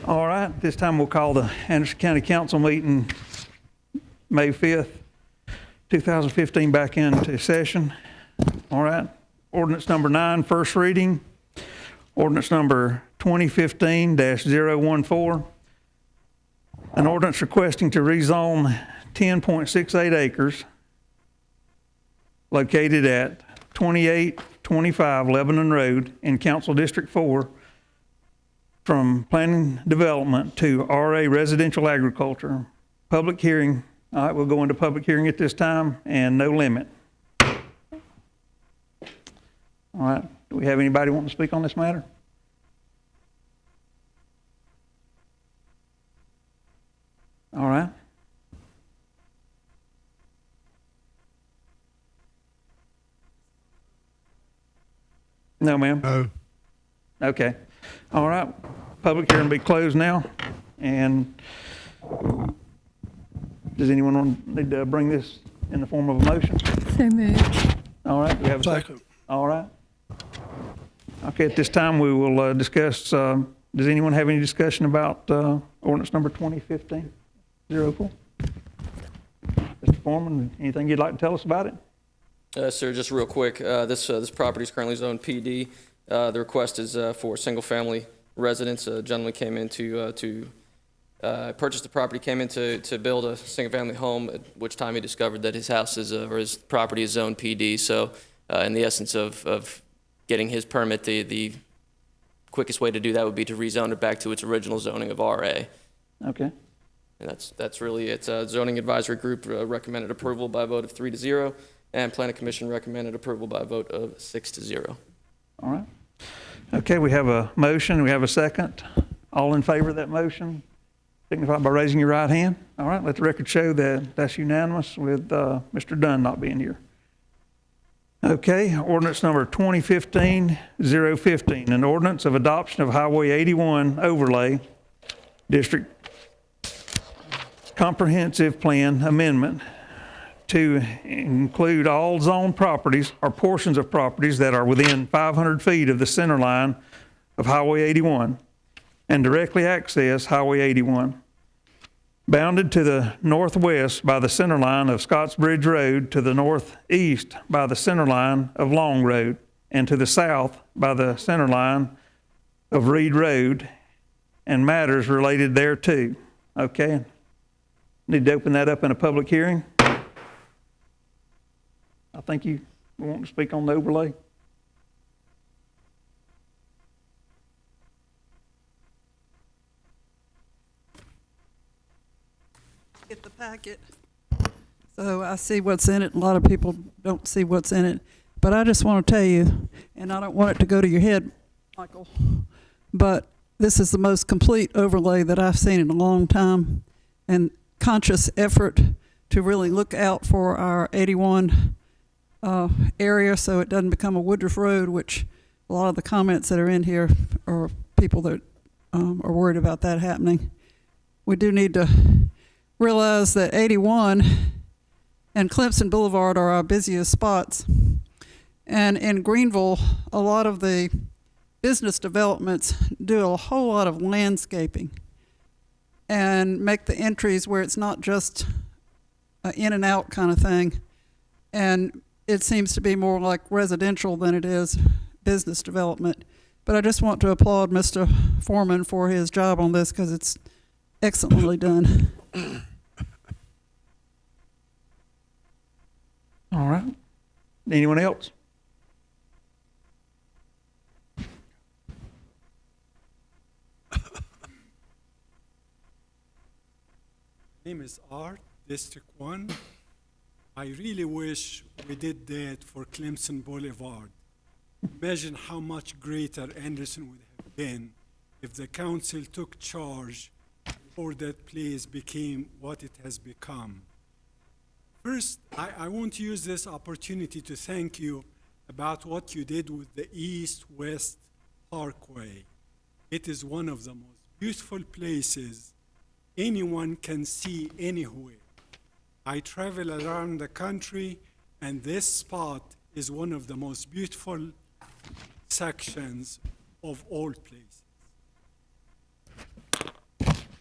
All right, this time we'll call the Anderson County Council meeting May 5th, 2015 back into session. All right, ordinance number 9, first reading. Ordinance number 2015-014. An ordinance requesting to rezone 10.68 acres located at 2825 Lebanon Road in Council District 4 from planning development to RA residential agriculture. Public hearing. All right, we'll go into public hearing at this time and no limit. All right, do we have anybody wanting to speak on this matter? All right. No, ma'am. No. Okay. All right. Public hearing will be closed now. And does anyone need to bring this in the form of a motion? So moved. All right. We have a second. All right. Okay. At this time, we will discuss. Does anyone have any discussion about ordinance number 2015-04? Mr. Foreman, anything you'd like to tell us about it? Sir, just real quick, this property is currently zoned PD. The request is for single-family residents. A gentleman came in to purchase the property, came in to build a single-family home, at which time he discovered that his house is, or his property is zoned PD. So in the essence of getting his permit, the quickest way to do that would be to rezone it back to its original zoning of RA. Okay. And that's really it. Zoning Advisory Group recommended approval by a vote of 3-0. And Planning Commission recommended approval by a vote of 6-0. All right. Okay, we have a motion. We have a second. All in favor of that motion, signify by raising your right hand. All right, let the record show that that's unanimous with Mr. Dunn not being here. Okay, ordinance number 2015-015, an ordinance of adoption of Highway 81 overlay district comprehensive plan amendment to include all zone properties or portions of properties that are within 500 feet of the center line of Highway 81 and directly access Highway 81, bounded to the northwest by the center line of Scottsbridge Road, to the northeast by the center line of Long Road, and to the south by the center line of Reed Road and matters related thereto. Okay, need to open that up in a public hearing. I think you want to speak on the overlay. Get the packet. So I see what's in it. A lot of people don't see what's in it. But I just want to tell you, and I don't want it to go to your head, Michael, but this is the most complete overlay that I've seen in a long time, and conscious effort to really look out for our 81 area so it doesn't become a Woodruff Road, which a lot of the comments that are in here are people that are worried about that happening. We do need to realize that 81 and Clemson Boulevard are our busiest spots. And in Greenville, a lot of the business developments do a whole lot of landscaping and make the entries where it's not just an in and out kind of thing. And it seems to be more like residential than it is business development. But I just want to applaud Mr. Foreman for his job on this because it's excellently done. All right. Anyone else? My name is Art, District 1. I really wish we did that for Clemson Boulevard. Imagine how much greater Anderson would have been if the council took charge before that place became what it has become. First, I want to use this opportunity to thank you about what you did with the East-West Parkway. It is one of the most beautiful places anyone can see anywhere. I travel around the country, and this spot is one of the most beautiful sections of all places.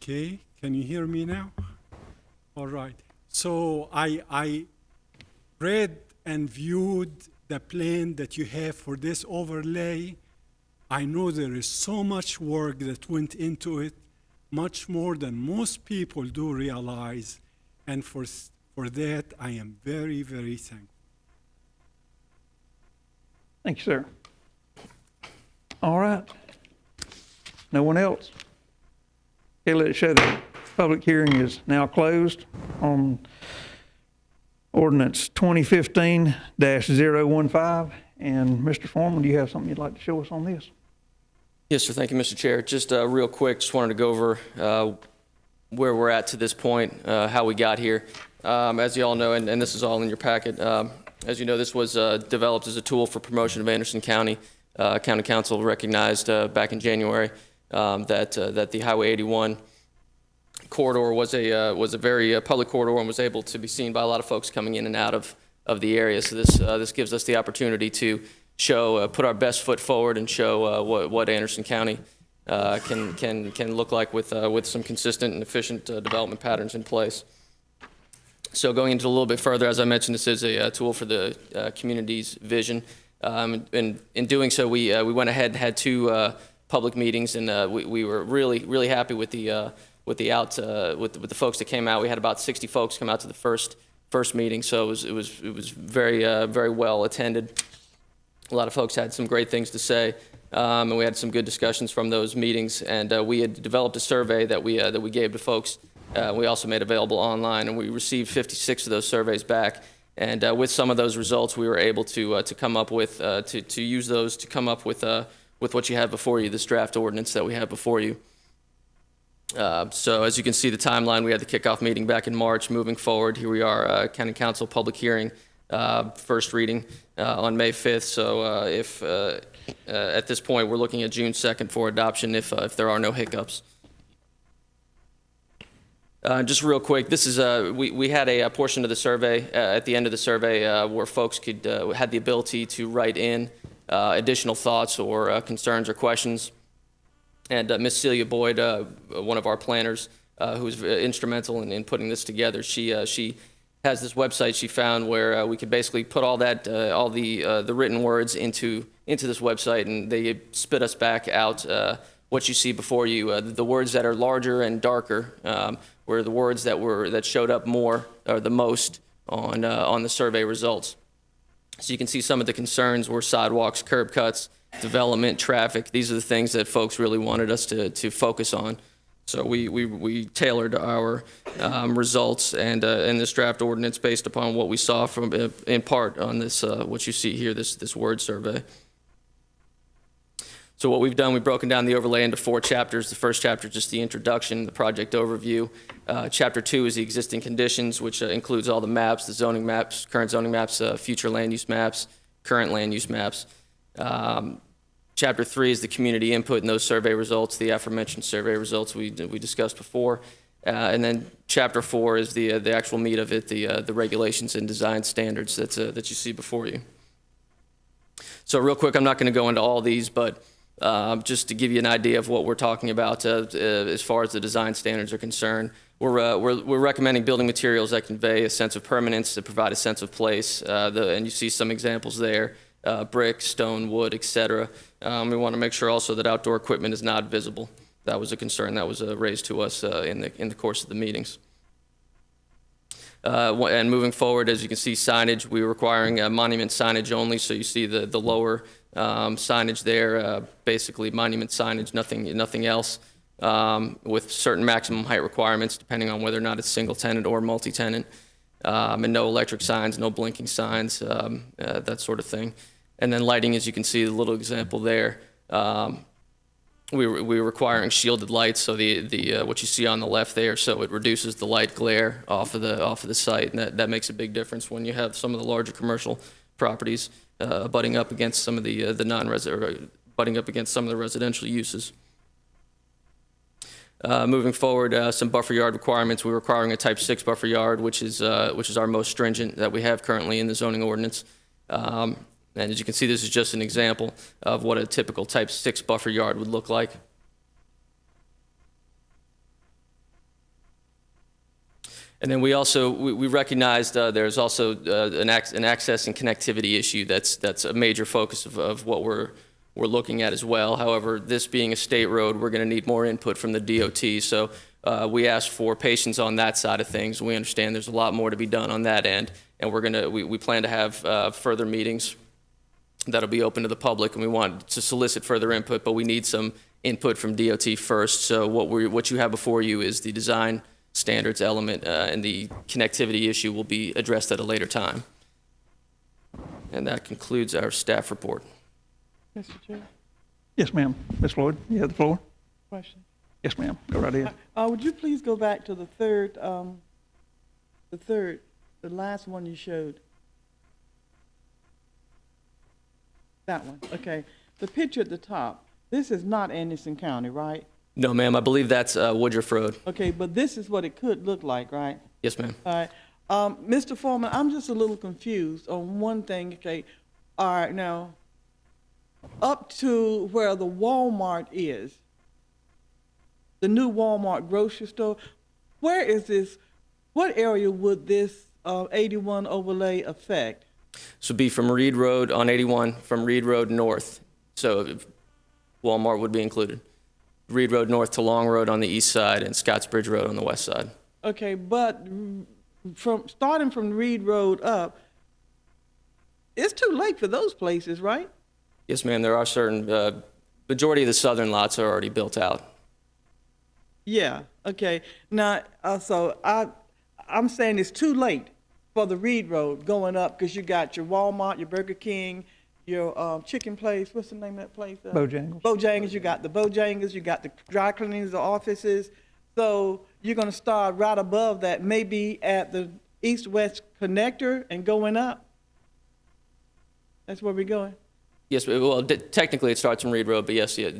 Okay, can you hear me now? All right. So I read and viewed the plan that you have for this overlay. I know there is so much work that went into it, much more than most people do realize. And for that, I am very, very thankful. Thank you, sir. All right. No one else? Okay, let it show that public hearing is now closed on ordinance 2015-015. And Mr. Foreman, do you have something you'd like to show us on this? Yes, sir. Thank you, Mr. Chair. Just real quick, just wanted to go over where we're at to this point, how we got here. As you all know, and this is all in your packet, as you know, this was developed as a tool for promotion of Anderson County. County Council recognized back in January that the Highway 81 corridor was a very public corridor and was able to be seen by a lot of folks coming in and out of the area. So this gives us the opportunity to show, put our best foot forward and show what Anderson County can look like with some consistent and efficient development patterns in place. So going into a little bit further, as I mentioned, this is a tool for the community's vision. And in doing so, we went ahead and had two public meetings, and we were really happy with the folks that came out. We had about 60 folks come out to the first meeting, so it was very well attended. A lot of folks had some great things to say, and we had some good discussions from those meetings. And we had developed a survey that we gave to folks. We also made available online, and we received 56 of those surveys back. And with some of those results, we were able to come up with to use those to come up with what you have before you, this draft ordinance that we have before you. So as you can see, the timeline, we had the kickoff meeting back in March. Moving forward, here we are, County Council public hearing, first reading on May 5th. So if at this point, we're looking at June 2nd for adoption if there are no hiccups. Just real quick, this is we had a portion of the survey at the end of the survey where folks had the ability to write in additional thoughts or concerns or questions. And Miss Celia Boyd, one of our planners, who was instrumental in putting this together, she has this website she found where we could basically put all the written words into this website, and they spit us back out what you see before you. The words that are larger and darker were the words that showed up more or the most on the survey results. So you can see some of the concerns were sidewalks, curb cuts, development, traffic. These are the things that folks really wanted us to focus on. So we tailored our results and this draft ordinance based upon what we saw from in part on this what you see here, this word survey. So what we've done, we've broken down the overlay into 4 chapters. The first chapter is just the introduction, the project overview. Chapter 2 is the existing conditions, which includes all the maps, the zoning maps, current zoning maps, future land use maps, current land use maps. Chapter 3 is the community input in those survey results, the aforementioned survey results we discussed before. And then Chapter 4 is the actual meat of it, the regulations and design standards that you see before you. So real quick, I'm not going to go into all these, but just to give you an idea of what we're talking about as far as the design standards are concerned, we're recommending building materials that convey a sense of permanence, that provide a sense of place, and you see some examples there. Brick, stone, wood, etc. We want to make sure also that outdoor equipment is not visible. That was a concern that was raised to us in the course of the meetings. And moving forward, as you can see, signage, we're requiring monument signage only. So you see the lower signage there, basically monument signage, nothing else, with certain maximum height requirements depending on whether or not it's single tenant or multi-tenant, and no electric signs, no blinking signs, that sort of thing. And then lighting, as you can see, the little example there, we were requiring shielded lights, so the what you see on the left there, so it reduces the light glare off of the site, and that makes a big difference when you have some of the larger commercial properties butting up against some of butting up against some of the residential uses. Moving forward, some buffer yard requirements. We're requiring a type 6 buffer yard, which is our most stringent that we have currently in the zoning ordinance. And as you can see, this is just an example of what a typical type 6 buffer yard would look like. And then we also, we recognized there's also an access and connectivity issue that's a major focus of what we're looking at as well. However, this being a state road, we're going to need more input from the DOT. So we asked for patience on that side of things. We understand there's a lot more to be done on that end. And we plan to have further meetings that'll be open to the public, and we want to solicit further input, but we need some input from DOT first. So what you have before you is the design standards element, and the connectivity issue will be addressed at a later time. And that concludes our staff report. Mr. Chair, Yes, ma'am. Ms. Floyd, you have the floor? question. Yes, ma'am. Go right ahead. Would you please go back to the last one you showed? That one, okay. The picture at the top, this is not Anderson County, right? No, ma'am, I believe that's Woodruff Road. Okay, but this is what it could look like, right? Yes, ma'am. All right. Mr. Foreman, I'm just a little confused on one thing, okay? All right, now, up to where the Walmart is, the new Walmart grocery store, where is this, what area would this 81 overlay affect? So it'd be from Reed Road on 81, from Reed Road north. So Walmart would be included. Reed Road north to Long Road on the east side and Scottsbridge Road on the west side. Okay, but starting from Reed Road up, it's too late for those places, right? Yes, ma'am, there are certain, majority of the southern lots are already built out. Yeah, okay. Now, so I'm saying it's too late for the Reed Road going up because you got your Walmart, your Burger King, your chicken place. What's the name of that place? Bojangles. Bojangles. You got the Bojangles. You got the dry cleanings, the offices. So you're going to start right above that, maybe at the east-west connector and going up. That's where we're going. Yes, well, technically it starts from Reed Road, but yes, yeah,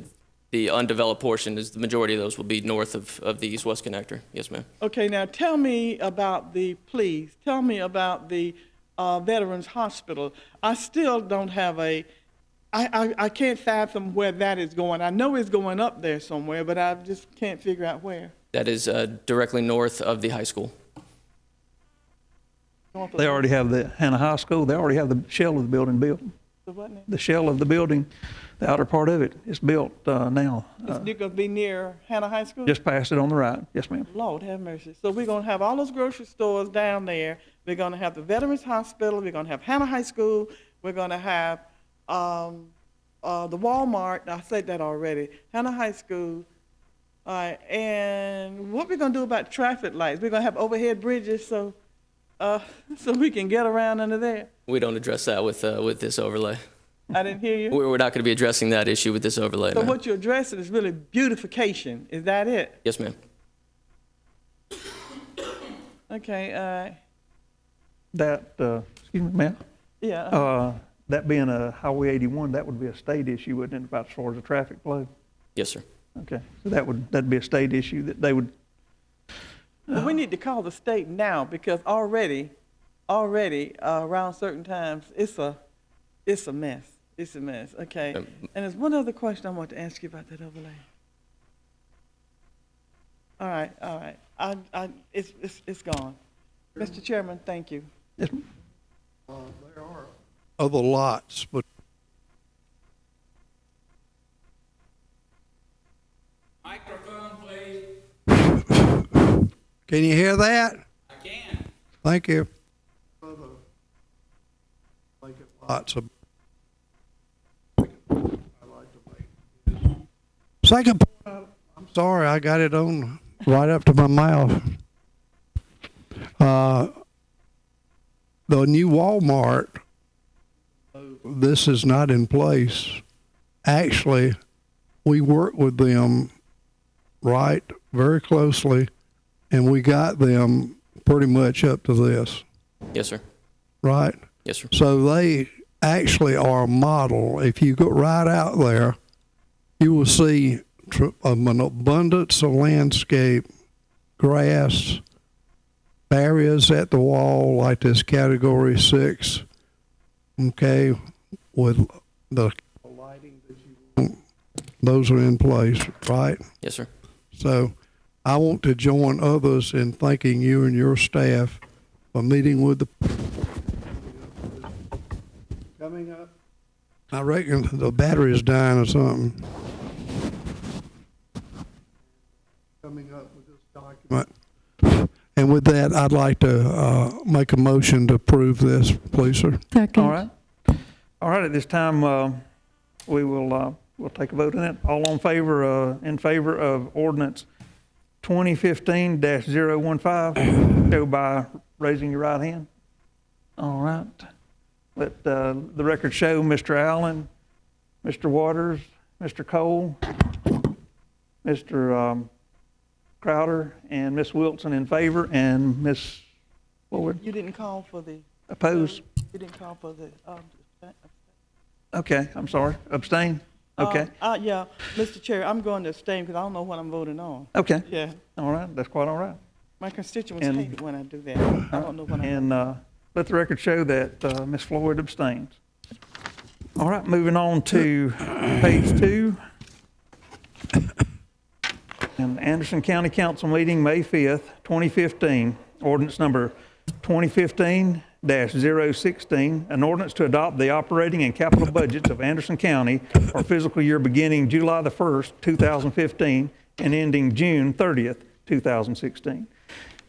the undeveloped portion is the majority of those will be north of the east-west connector. Yes, ma'am. Okay, now tell me about the Veterans Hospital. I still don't have I can't fathom where that is going. I know it's going up there somewhere, but I just can't figure out where. That is directly north of the high school. They already have the Hannah High School. They already have the shell of the building built. The what now? The shell of the building, the outer part of it is built now. It's going to be near Hannah High School? Just past it on the right. Yes, ma'am. Lord have mercy. So we're going to have all those grocery stores down there. We're going to have the Veterans Hospital. We're going to have Hannah High School. We're going to have the Walmart. I said that already. Hannah High School. All right. And what we're going to do about traffic lights? We're going to have overhead bridges so we can get around under there. We don't address that with this overlay. I didn't hear you. We're not going to be addressing that issue with this overlay. So ma'am. what you're addressing is really beautification. Is that it? Yes, ma'am. Okay. Excuse me, ma'am. Yeah. That being a Highway 81, that would be a state issue, wouldn't it, about as far as the traffic flow? Yes, sir. Okay, so that'd be a state issue that they would. Well, we need to call the state now because already around certain times it's a mess. It's a mess. Okay. And there's one other question I want to ask you about that overlay. All right. It's gone. Mr. Chairman, thank you. Yes, ma'am. There are other lots, but Microphone, please. can you hear that? I can. Thank you. Lots of. Second point, I'm sorry, I got it on right up to my mouth. The new Walmart, this is not in place. Actually, we work with them very closely, and we got them pretty much up to this, Yes, sir. right? Yes, sir. So they actually are a model. If you go right out there, you will see an abundance of landscape, grass, areas at the wall like this Category 6, okay, with the lighting that you want. Those are in place, right? Yes, sir. So I want to join others in thanking you and your staff for meeting with the coming up. I reckon the battery is dying or something. Coming up with this document. And with that, I'd like to make a motion to approve this, please, sir. All right. All right, at this time, we will, we'll take a vote on it. All in favor of ordinance 2015-015, go by raising your right hand. All right. Let the record show Mr. Allen, Mr. Waters, Mr. Cole, Mr. Crowder, and Ms. Wilson in favor, and Ms. Floyd You didn't call for the, opposed. you didn't call for the, Okay, I'm sorry. Abstain? Okay. yeah, Mr. Chair, I'm going to abstain because I don't know what I'm voting on. Okay. Yeah, All right, that's quite all right. my constituents And- hate it when I do that. I don't know what I'm. And let the record show that Ms. Floyd abstains. All right, moving on to page 2. And Anderson County Council meeting, May 5th, 2015, ordinance number 2015-016, an ordinance to adopt the operating and capital budgets of Anderson County for fiscal year beginning July the 1st, 2015, and ending June 30th, 2016.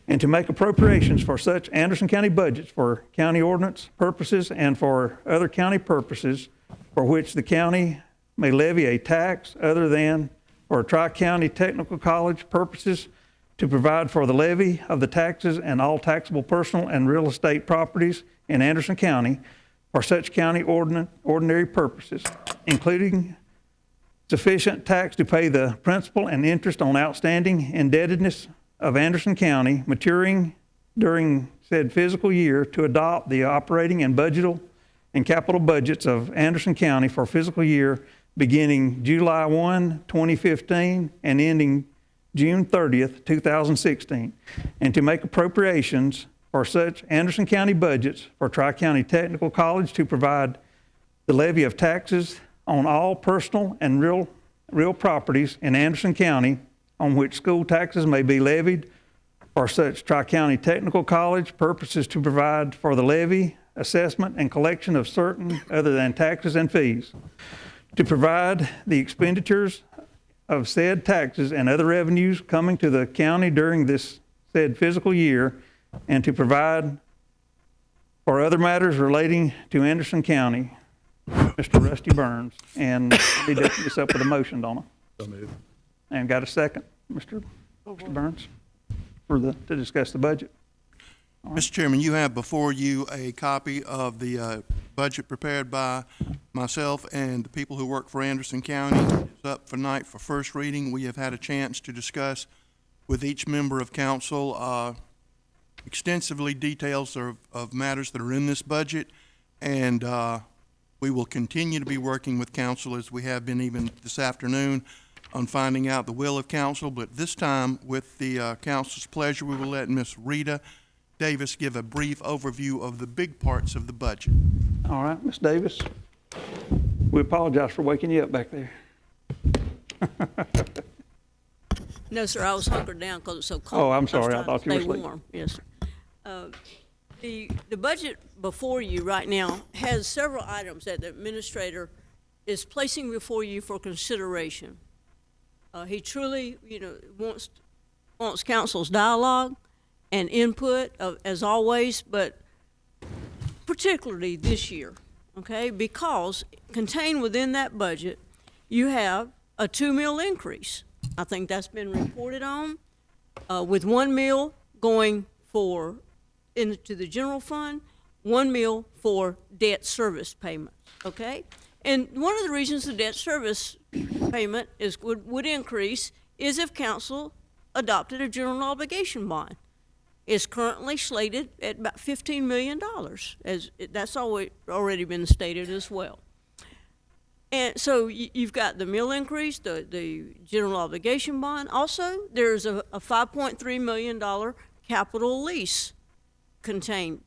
And to make appropriations for such Anderson County budgets for county ordinance purposes and for other county purposes for which the county may levy a tax other than for Tri-County Technical College purposes, to provide for the levy of the taxes and all taxable personal and real estate properties in Anderson County for such county ordinary purposes, including sufficient tax to pay the principal and interest on outstanding indebtedness of Anderson County maturing during said fiscal year, to adopt the operating and budgetal and capital budgets of Anderson County for fiscal year beginning July 1, 2015, and ending June 30th, 2016, and to make appropriations for such Anderson County budgets for Tri-County Technical College, to provide the levy of taxes on all personal and real properties in Anderson County on which school taxes may be levied for such Tri-County Technical College purposes, to provide for the levy, assessment, and collection of certain other than taxes and fees, to provide the expenditures of said taxes and other revenues coming to the county during this said fiscal year, and to provide for other matters relating to Anderson County. Mr. Rusty Burns. And I need to open this up with a motion, Donna. So moved. And got a second, Mr. Burns, to discuss the budget. Mr. Chairman, you have before you a copy of the budget prepared by myself and the people who work for Anderson County. It's up for night for first reading. We have had a chance to discuss with each member of council extensively details of matters that are in this budget, and we will continue to be working with council, as we have been even this afternoon, on finding out the will of council. But this time, with the council's pleasure, we will let Ms. Rita Davis give a brief overview of the big parts of the budget. All right, Ms. Davis, we apologize for waking you up back there. No, sir, I was hunkered down because it's so cold. Oh, I'm was sorry, I trying to thought you were stay asleep. warm. Yes, sir. The budget before you right now has several items that the administrator is placing before you for consideration. He truly, wants council's dialogue and input, as always, but particularly this year, okay? Because contained within that budget, you have a 2 meal increase. I think that's been reported on, with 1 meal going into the general fund, 1 meal for debt service payments, okay? And one of the reasons the debt service payment would increase is if council adopted a general obligation bond. It's currently slated at about $15 million, as that's already been stated as well. And so you've got the meal increase, the general obligation bond. Also, there's a $5.3 million capital lease contained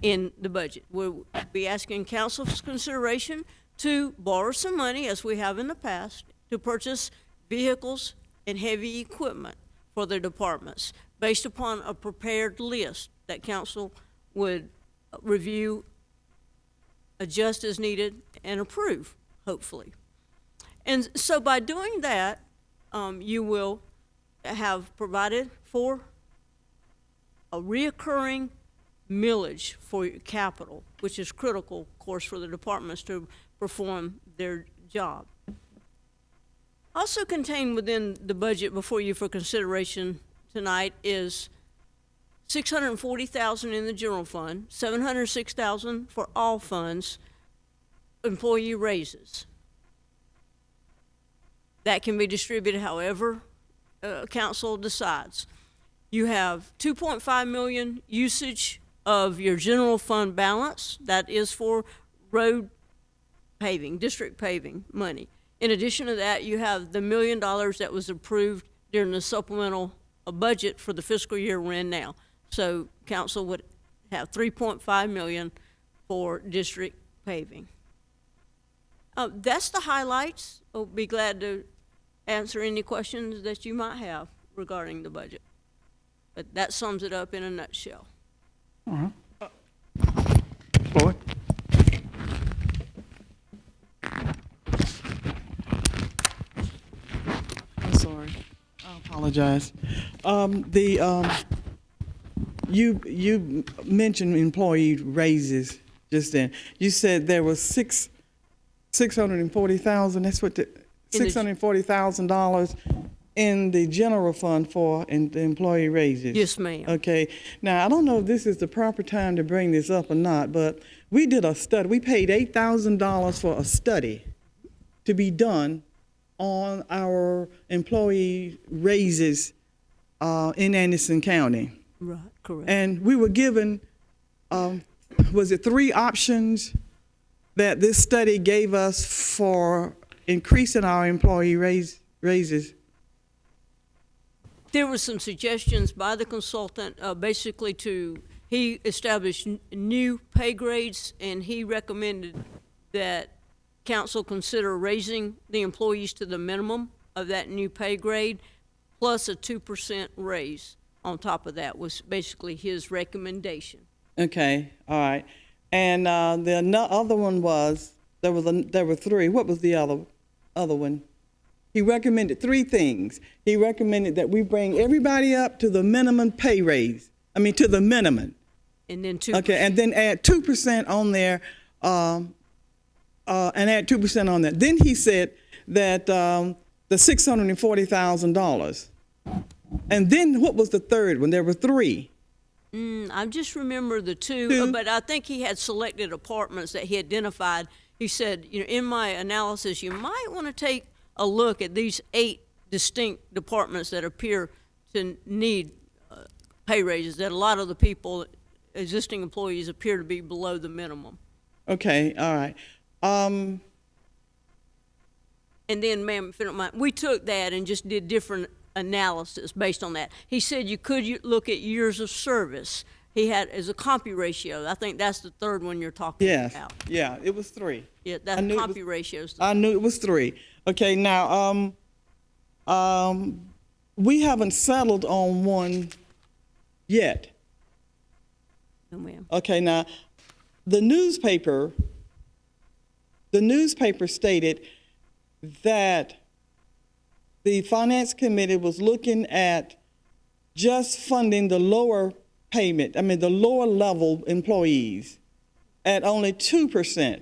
in the budget. We'll be asking council's consideration to borrow some money, as we have in the past, to purchase vehicles and heavy equipment for the departments based upon a prepared list that council would review, adjust as needed, and approve, hopefully. And so by doing that, you will have provided for a reoccurring millage for your capital, which is critical, of course, for the departments to perform their job. Also contained within the budget before you for consideration tonight is $640,000 in the general fund, $706,000 for all funds, employee raises. That can be distributed however council decides. You have $2.5 million usage of your general fund balance. That is for road paving, district paving money. In addition to that, you have the $1 million that was approved during the supplemental budget for the fiscal year we're in now. So council would have $3.5 million for district paving. That's the highlights. I'll be glad to answer any questions that you might have regarding the budget. But that sums it up in a nutshell. Floyd? I'm sorry. I apologize. You mentioned employee raises just then. You said there was $640,000. That's what $640,000 in the general fund for the employee raises. Yes, ma'am. Okay. Now I don't know if this is the proper time to bring this up or not, but we did a study. We paid $8,000 for a study to be done on our employee raises in Anderson County. Right, correct. And we were given, was it 3 options that this study gave us for increasing our employee raises? There were some suggestions by the consultant, basically he established new pay grades, and he recommended that council consider raising the employees to the minimum of that new pay grade, plus a 2% raise on top of that was basically his recommendation. Okay, all right. And the other one was, there were 3. What was the other one? He recommended 3 things. He recommended that we bring everybody up to the minimum pay raise. To the minimum. And then 2%. Okay, and then add 2% on there, and add 2% on that. Then he said that the $640,000. And then what was the third one? There were 3. I just remember the 2, but I think he had selected apartments that he identified. He said, in my analysis, you might want to take a look at these 8 distinct departments that appear to need pay raises, that a lot of the people, existing employees, appear to be below the minimum. Okay, all right. And then, ma'am, if you don't mind, we took that and just did different analysis based on that. He said you could look at years of service. He had as a compy ratio. I think that's the third one you're talking about. Yeah, it was 3. Yeah, that's compy ratios. I knew it was 3. Okay, now we haven't settled on one yet. No, ma'am. Okay, now the newspaper stated that the Finance Committee was looking at just funding the lower payment, the lower level employees at only 2%.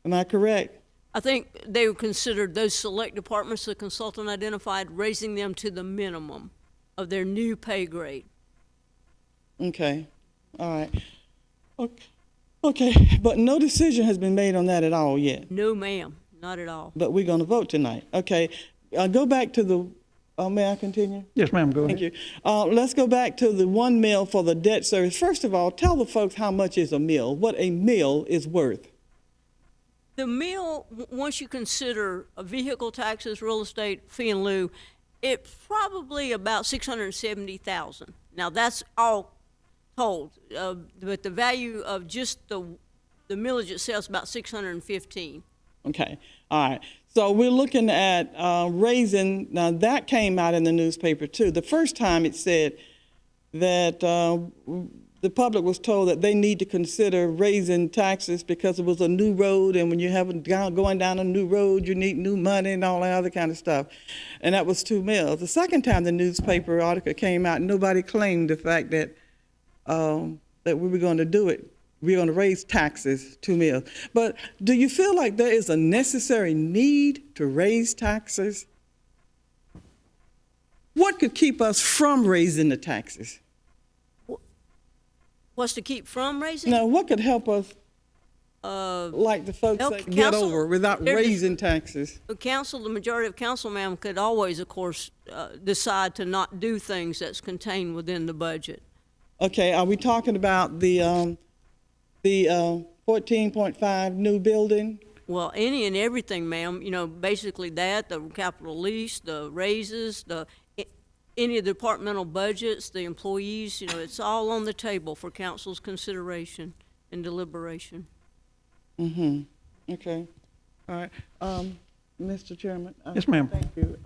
Am I correct? I think they considered those select departments the consultant identified, raising them to the minimum of their new pay grade. Okay, all right. Okay, but no decision has been made on that at all yet. No, ma'am, not at all. But we're going to vote tonight. Okay, go back to the, may I continue? Yes, ma'am, go ahead. Thank you. Let's go back to the 1 mil for the debt service. First of all, tell the folks how much is a mil, what a mil is worth. The mill, once you consider vehicle taxes, real estate, fee and lieu, it's probably about $670,000. Now that's all told, but the value of just the millage itself is about $615,000. Okay, all right. So we're looking at raising, now that came out in the newspaper too. The first time it said that the public was told that they need to consider raising taxes because it was a new road, and when you have going down a new road, you need new money and all that other kind of stuff. And that was 2 mills. The second time the newspaper article came out, nobody claimed the fact that that we were going to do it. We're going to raise taxes 2 mills. But do you feel like there is a necessary need to raise taxes? What could keep us from raising the taxes? What's to keep from raising? Now, what could help us, like the folks help say, get council- over without there's- raising taxes? The majority of council members could always, of course, decide to not do things that's contained within the budget. Okay, are we talking about the 14.5 new building? Well, any and everything, ma'am, basically that, the capital lease, the raises, any of the departmental budgets, the employees, it's all on the table for council's consideration and deliberation. Mm-hmm. Okay. All right. Mr. Chairman. Yes, ma'am. Thank you.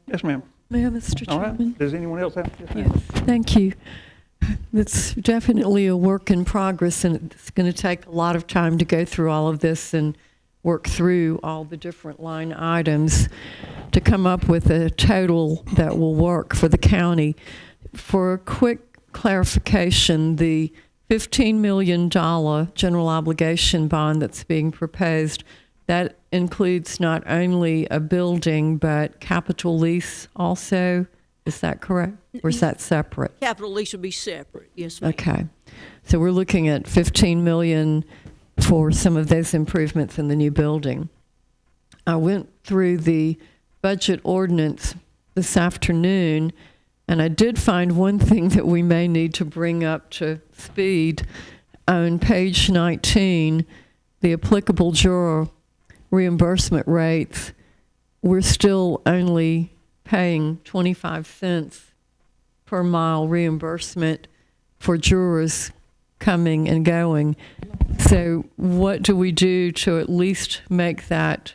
Yes, ma'am. May I, Mr. All right. Chairman? Does anyone else have? Yes, ma'am. Yes, thank you. It's definitely a work in progress, and it's going to take a lot of time to go through all of this and work through all the different line items to come up with a total that will work for the county. For a quick clarification, the $15 million general obligation bond that's being proposed, that includes not only a building but capital lease also. Is that correct? Or is that separate? Capital lease would be separate, yes, ma'am. Okay. So we're looking at $15 million for some of those improvements in the new building. I went through the budget ordinance this afternoon, and I did find one thing that we may need to bring up to speed. On page 19, the applicable juror reimbursement rates, we're still only paying 25 cents per mile reimbursement for jurors coming and going. So what do we do to at least make that?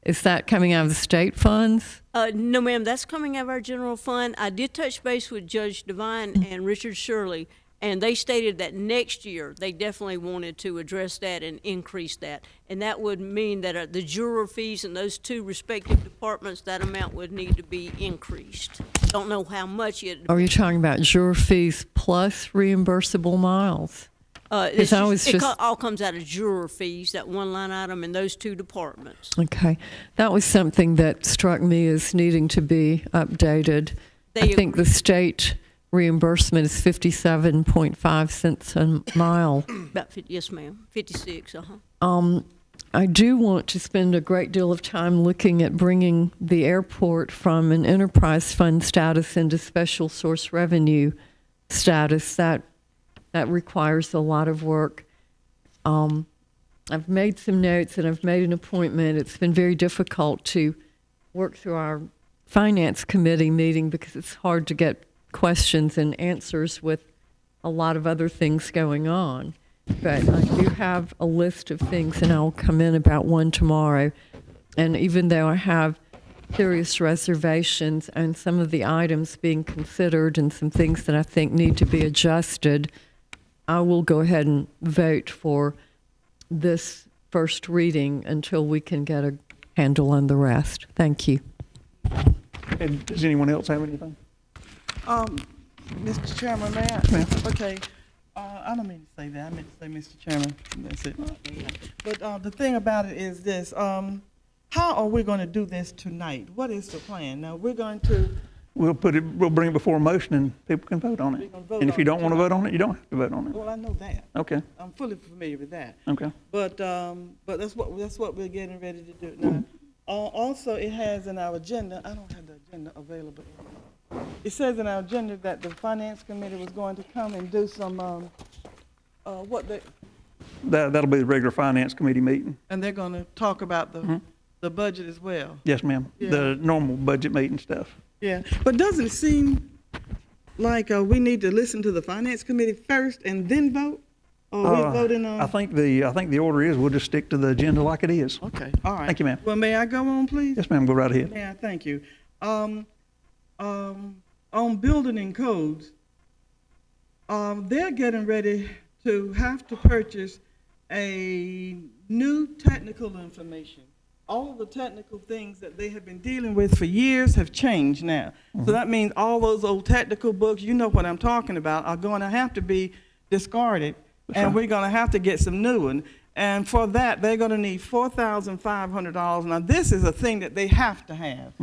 Is that coming out of the state funds? No, ma'am, that's coming out of our general fund. I did touch base with Judge Devine and Richard Shirley, and they stated that next year they definitely wanted to address that and increase that. And that would mean that the juror fees in those two respective departments, that amount would need to be increased. Don't know how much yet. Are you talking about juror fees plus reimbursable miles? It all comes out of juror fees, that one line item in those two departments. Okay. That was something that struck me as needing to be updated. I think the state reimbursement is 57.5 cents a mile. About 50, yes, ma'am, 56, uh-huh. I do want to spend a great deal of time looking at bringing the airport from an enterprise fund status into special source revenue status. That requires a lot of work. I've made some notes and I've made an appointment. It's been very difficult to work through our finance committee meeting because it's hard to get questions and answers with a lot of other things going on. But I do have a list of things, and I'll come in about one tomorrow. And even though I have serious reservations on some of the items being considered and some things that I think need to be adjusted, I will go ahead and vote for this first reading until we can get a handle on the rest. Thank you. And does anyone else have anything? Mr. Chairman, may I? Ma'am. Okay. I don't mean to say that. I meant to say Mr. Chairman. That's it. But the thing about it is this. How are we going to do this tonight? What is the plan? Now, we're going to... We'll bring it before a motion and people can vote on We it. can vote And if you on don't it want to tonight. vote on it, you don't have to vote on it. Well, I know that. Okay, I'm fully familiar with that. okay. But that's what we're getting ready to do now. Also, it has in our agenda. I don't have the agenda available. It says in our agenda that the finance committee was going to come and do some That'll be the regular finance committee meeting. and they're going to talk about the budget as well. Yes, ma'am. Yeah. The normal budget meeting stuff. Yeah, but doesn't it seem like we need to listen to the finance committee first and then vote? Or we voting on? I think the order is we'll just stick to the agenda like it is. Okay, all right. Thank you, ma'am. Well, may I go on, please? Yes, ma'am, go right ahead. Yeah, thank you. On building and codes, they're getting ready to have to purchase a new technical information. All of the technical things that they have been dealing with for years have changed now. So that means all those old technical books, you know what I'm talking about, are going to have to be discarded, and we're going to have to get some new one. And for that, they're going to need $4,500. Now, this is a thing that they have to have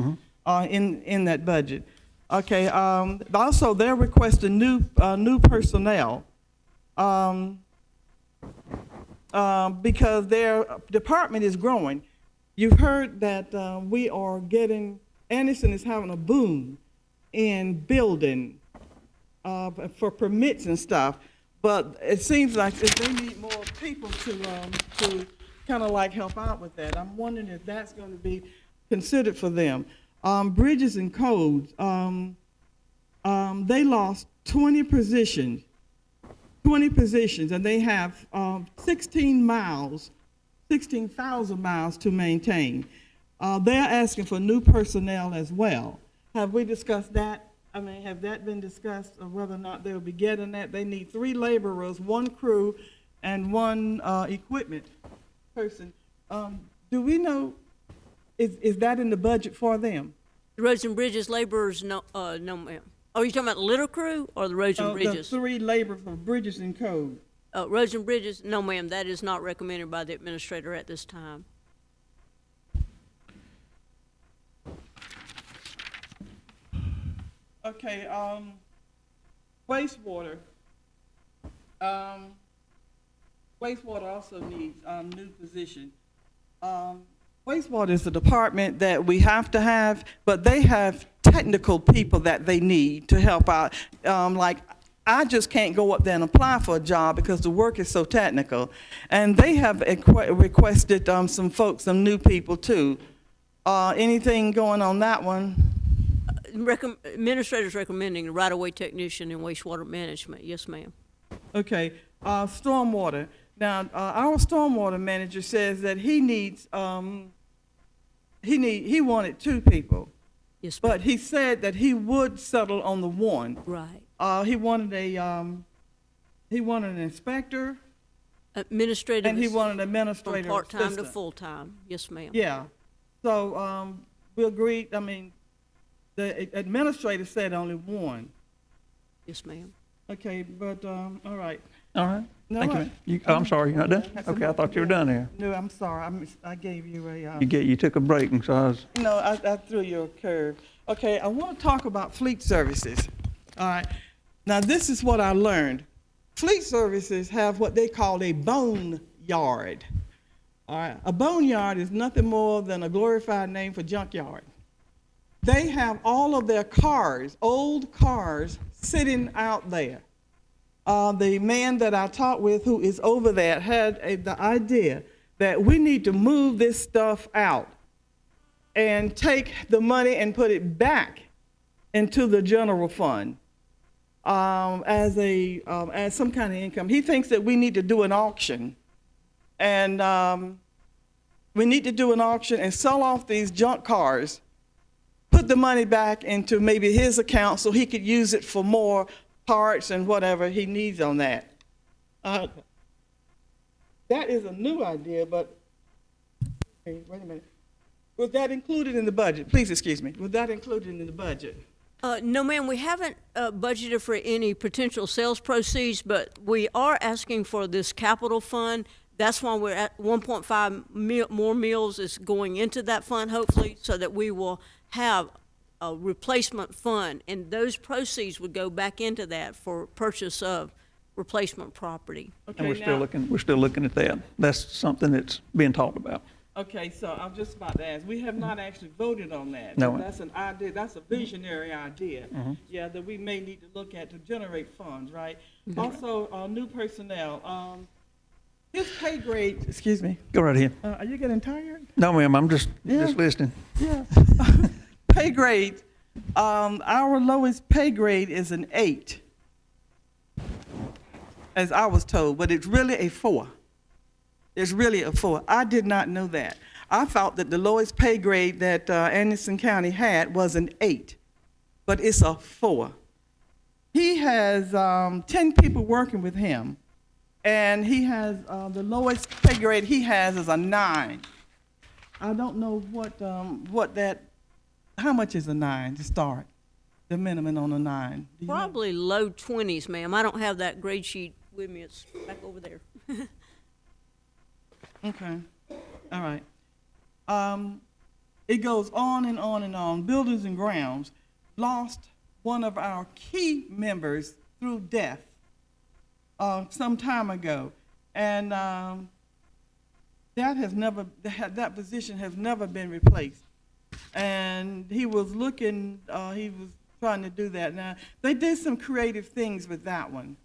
in that budget. Okay. Also, they're requesting new personnel because their department is growing. You've heard that Anderson is having a boom in building for permits and stuff. But it seems like if they need more people to kind of like help out with that. I'm wondering if that's going to be considered for them. Bridges and codes, they lost 20 positions, and they have 16,000 miles to maintain. They're asking for new personnel as well. Have we discussed that? I mean, have that been discussed, or whether or not they'll be getting that? They need 3 laborers, 1 crew, and 1 equipment person. Do we know, is that in the budget for them? The roads and bridges laborers, no, ma'am. Are you talking about the little crew or the roads and bridges? The 3 labor for bridges and code. Roads and bridges, no, ma'am. That is not recommended by the administrator at this time. Okay, wastewater. Wastewater also needs new position. Wastewater is a department that we have to have, but they have technical people that they need to help out. Like, I just can't go up there and apply for a job because the work is so technical. And they have requested some folks, some new people too. Anything going on that one? Administrator's recommending a right-of-way technician in wastewater management. Yes, ma'am. Okay, stormwater. Now, our stormwater manager says that he needs, he wanted 2 people. Yes, ma'am. But he said that he would settle on the 1. Right. He wanted an inspector, Administrative. and he wanted an administrative From part-time to assistant. full-time. Yes, ma'am. Yeah. So, we agreed, I mean, the administrator said only 1. Yes, ma'am. Okay, but, all right. All right. No, Thank you, ma'am. I'm sorry, you're not done? Okay, I thought you were done there. No, I'm sorry, I gave you a, You took a break, and so I was, no, I threw you a curve. Okay, I want to talk about fleet services. All right. Now, this is what I learned. Fleet services have what they call a bone yard. All right. A bone yard is nothing more than a glorified name for junkyard. They have all of their cars, old cars, sitting out there. The man that I talked with who is over there had the idea that we need to move this stuff out and take the money and put it back into the general fund as some kind of income. He thinks that we need to do an auction, and we need to do an auction and sell off these junk cars, put the money back into maybe his account so he could use it for more parts and whatever he needs on that. That is a new idea, but hey, wait a minute. Was that included in the budget? Please excuse me. Was that included in the budget? No, ma'am, we haven't budgeted for any potential sales proceeds, but we are asking for this capital fund. That's why we're at 1.5 more meals is going into that fund, hopefully, so that we will have a replacement fund, and those proceeds would go back into that for purchase of replacement property. Okay, and we're still looking at that. That's something that's being talked about. Okay, so I'm just about to ask. We have not actually voted on that. No. That's an idea. That's a visionary idea. Yeah, that we may need to look at to generate funds, right? Also, new personnel. His pay grade. Excuse me. Go right ahead. Are you getting tired? No, ma'am, I'm just listening. Yeah. Pay grade. Our lowest pay grade is an 8. as I was told, but it's really a 4. It's really a 4. I did not know that. I thought that the lowest pay grade that Anderson County had was an 8, but it's a 4. He has 10 people working with him, and he has the lowest pay grade he has is a 9. I don't know how much is a 9 to start, the minimum on a 9. Do you know? Probably low 20s, ma'am. I don't have that grade sheet with me. It's back over there. Okay, all right. It goes on and on and on. Buildings and Grounds lost one of our key members through death some time ago, and that position has never been replaced. And he was trying to do that. Now, they did some creative things with that one.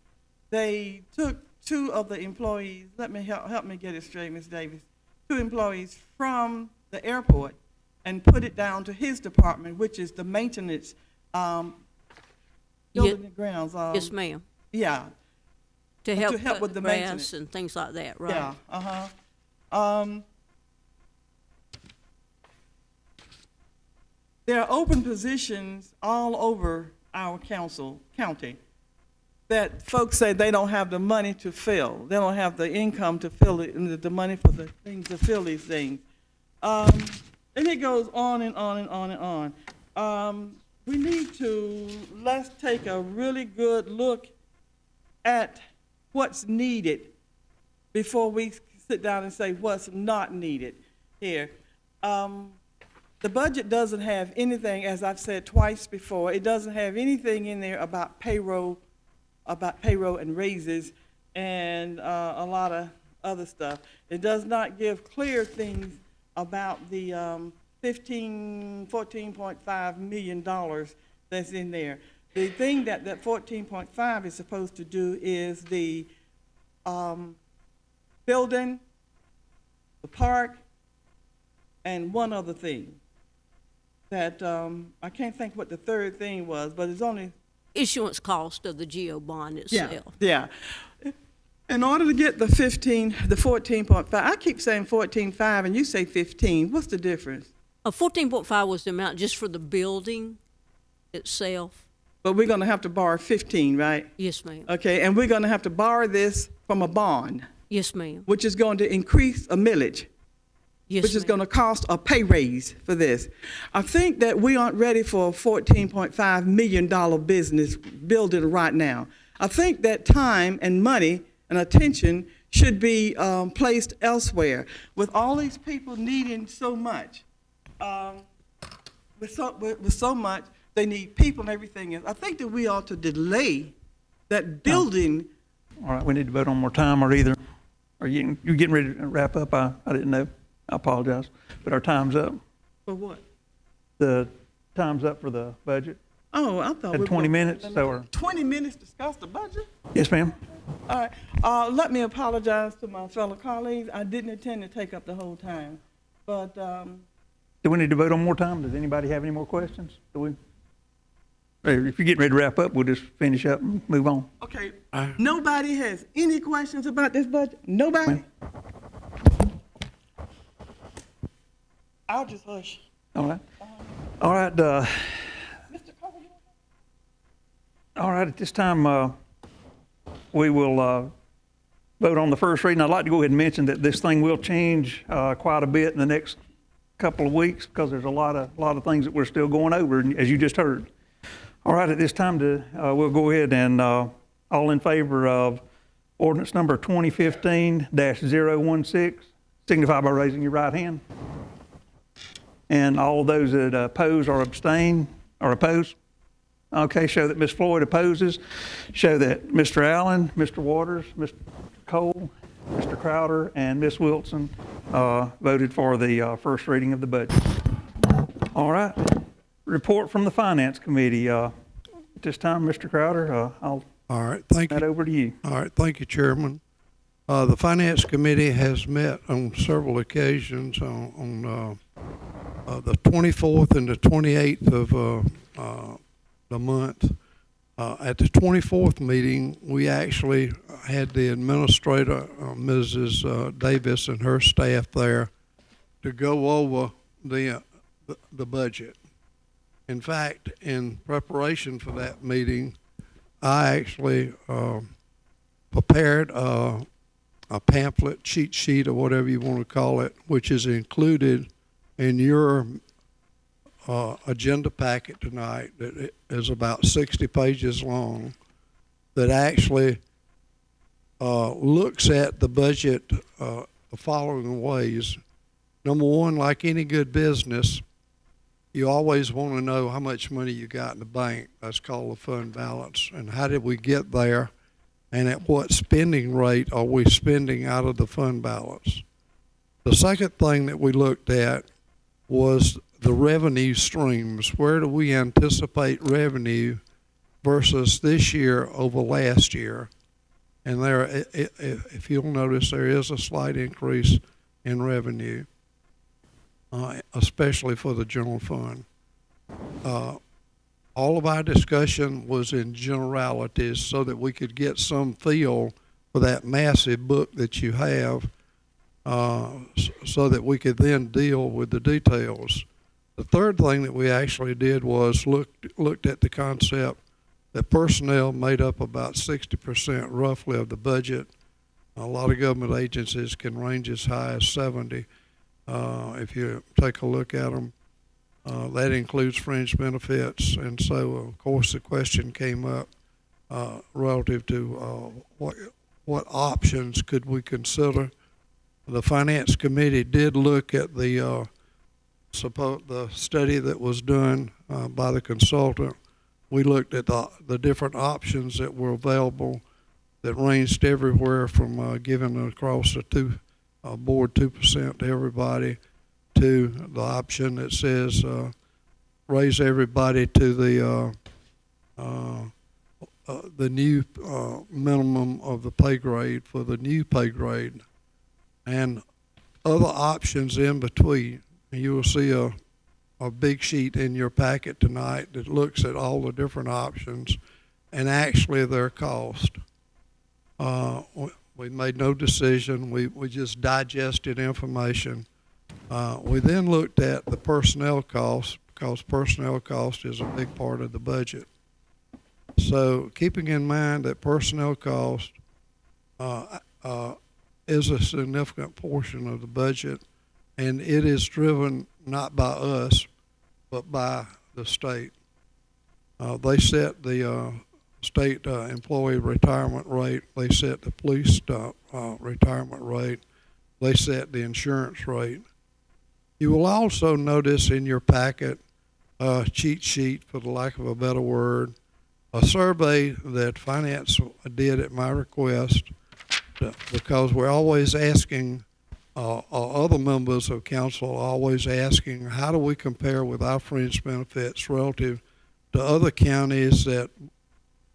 They took 2 of the employees, help me get it straight, Ms. Davis, 2 employees from the airport and put it down to his department, which is the maintenance, building and grounds. Yes, ma'am. Yeah, To help help with cut the grass maintenance. and things like that, right? yeah, uh-huh. There are open positions all over our county that folks say they don't have the money to fill. They don't have the income to fill it, and the money for the things to fill these things. And it goes on and on and on and on. Let's take a really good look at what's needed before we sit down and say what's not needed here. The budget doesn't have anything, as I've said twice before, it doesn't have anything in there about payroll and raises and a lot of other stuff. It does not give clear things about the $14.5 million that's in there. The thing that 14.5 is supposed to do is the building, the park, and one other thing that I can't think what the third thing was, but it's only Issuance cost of the GO bond itself. yeah. In order to get the 14.5, I keep saying 14.5 and you say 15. What's the difference? 14.5 was the amount just for the building itself. But we're going to have to borrow 15, right? Yes, ma'am. Okay, and we're going to have to borrow this from a bond, Yes, ma'am. which is going to increase a millage, Yes, which is ma'am. going to cost a pay raise for this. I think that we aren't ready for a $14.5 million business building right now. I think that time and money and attention should be placed elsewhere. With all these people needing so much, with so much, they need people and everything else. I think that we ought to delay that building. All right, we need to vote on more time, or either, are you getting ready to wrap up? I didn't know. I apologize, but our time's up. For what? The time's up for the budget. Oh, I thought Had 20 minutes, so we're, 20 minutes to discuss the budget? yes, ma'am. All right. Let me apologize to my fellow colleagues. I didn't intend to take up the whole time, but Do we need to vote on more time? Does anybody have any more questions? If you're getting ready to wrap up, we'll just finish up and move on. okay. Nobody has any questions about this budget? Nobody? I'll just hush. All right. All right. Mr. Cole, you want All right. At this time, we will vote on the first reading. I'd like to go ahead and mention that this thing will change quite a bit in the next couple of weeks because there's a lot of things that we're still going over, as you just heard. All right. At this time, we'll go ahead and all in favor of ordinance number 2015-016, signify by raising your right hand. And all those that oppose or abstain or oppose, okay, show that Ms. Floyd opposes. Show that Mr. Allen, Mr. Waters, Mr. Cole, Mr. Crowder, and Ms. Wilson voted for the first reading of the budget. All right. Report from the Finance Committee. At this time, Mr. Crowder, I'll All right, thank turn that you. over to you. All right, thank you, Chairman. The Finance Committee has met on several occasions on the 24th and the 28th of the month. At the 24th meeting, we actually had the administrator, Mrs. Davis, and her staff there to go over the budget. In fact, in preparation for that meeting, I actually prepared a pamphlet, cheat sheet, or whatever you want to call it, which is included in your agenda packet tonight. That is about 60 pages long, that actually looks at the budget the following ways. Number one, like any good business, you always want to know how much money you got in the bank. That's called the fund balance. And how did we get there? And at what spending rate are we spending out of the fund balance? The second thing that we looked at was the revenue streams. Where do we anticipate revenue versus this year over last year? And there, if you'll notice, there is a slight increase in revenue, especially for the general fund. All of our discussion was in generalities so that we could get some feel for that massive book that you have, so that we could then deal with the details. The third thing that we actually did was looked at the concept that personnel made up about 60% roughly of the budget. A lot of government agencies can range as high as 70. If you take a look at them, that includes fringe benefits. And so, of course, the question came up relative to what options could we consider. The Finance Committee did look at the study that was done by the consultant. We looked at the different options that were available that ranged everywhere from giving across board 2% to everybody, to the option that says raise everybody to the new minimum of the pay grade for the new pay grade, and other options in between. You will see a big sheet in your packet tonight that looks at all the different options and actually their cost. We made no decision. We just digested information. We then looked at the personnel costs, because personnel cost is a big part of the budget. So keeping in mind that personnel cost is a significant portion of the budget, and it is driven not by us, but by the state. They set the state employee retirement rate. They set the police retirement rate. They set the insurance rate. You will also notice in your packet a cheat sheet, for the lack of a better word, a survey that Finance did at my request, because we're always asking, other members of council are always asking, how do we compare with our fringe benefits relative to other counties that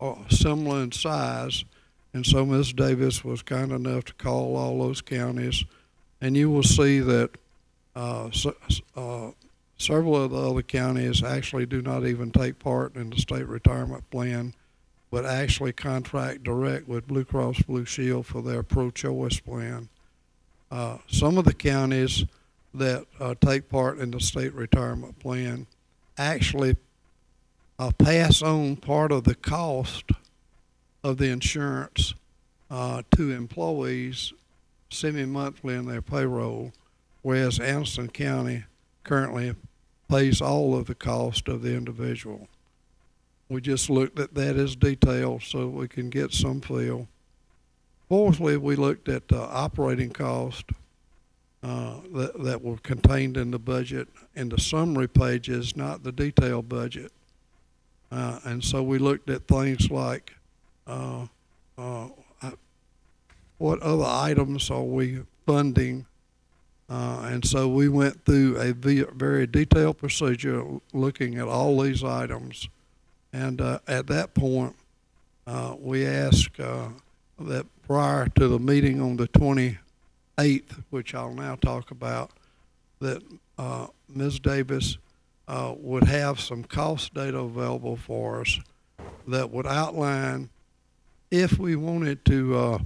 are similar in size? And so Ms. Davis was kind enough to call all those counties, and you will see that several of the other counties actually do not even take part in the state retirement plan, but actually contract direct with Blue Cross Blue Shield for their pro-choice plan. Some of the counties that take part in the state retirement plan actually pass on part of the cost of the insurance to employees semi-monthly in their payroll, whereas Anderson County currently pays all of the cost of the individual. We just looked at that as detail so we can get some feel. Fourthly, we looked at the operating costs that were contained in the budget in the summary pages, not the detailed budget. And so we looked at things like what other items are we funding. And so we went through a very detailed procedure looking at all these items. And at that point, we asked that prior to the meeting on the 28th, which I'll now talk about, that Ms. Davis would have some cost data available for us that would outline if we wanted to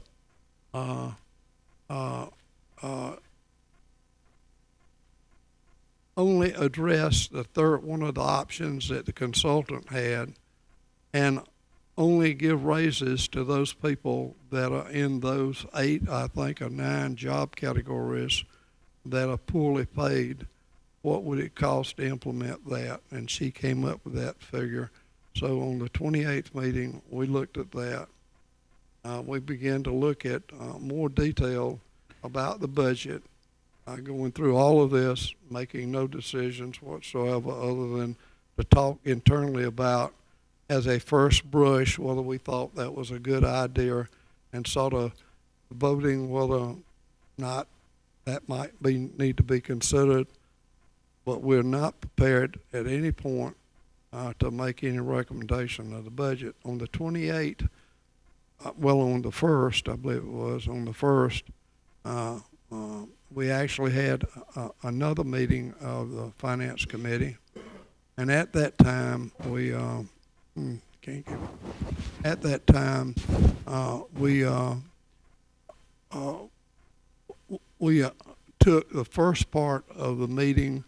only address the third one of the options that the consultant had, and only give raises to those people that are in those 8, I think, or 9 job categories that are poorly paid. What would it cost to implement that? And she came up with that figure. So on the 28th meeting, we looked at that. We began to look at more detail about the budget, going through all of this, making no decisions whatsoever other than to talk internally about, as a first brush, whether we thought that was a good idea, and sort of voting whether or not that might need to be considered. But we're not prepared at any point to make any recommendation of the budget. On the 28th, on the 1st, I believe it was, on the 1st, we actually had another meeting of the Finance Committee. And at that time, we took the first part of the meeting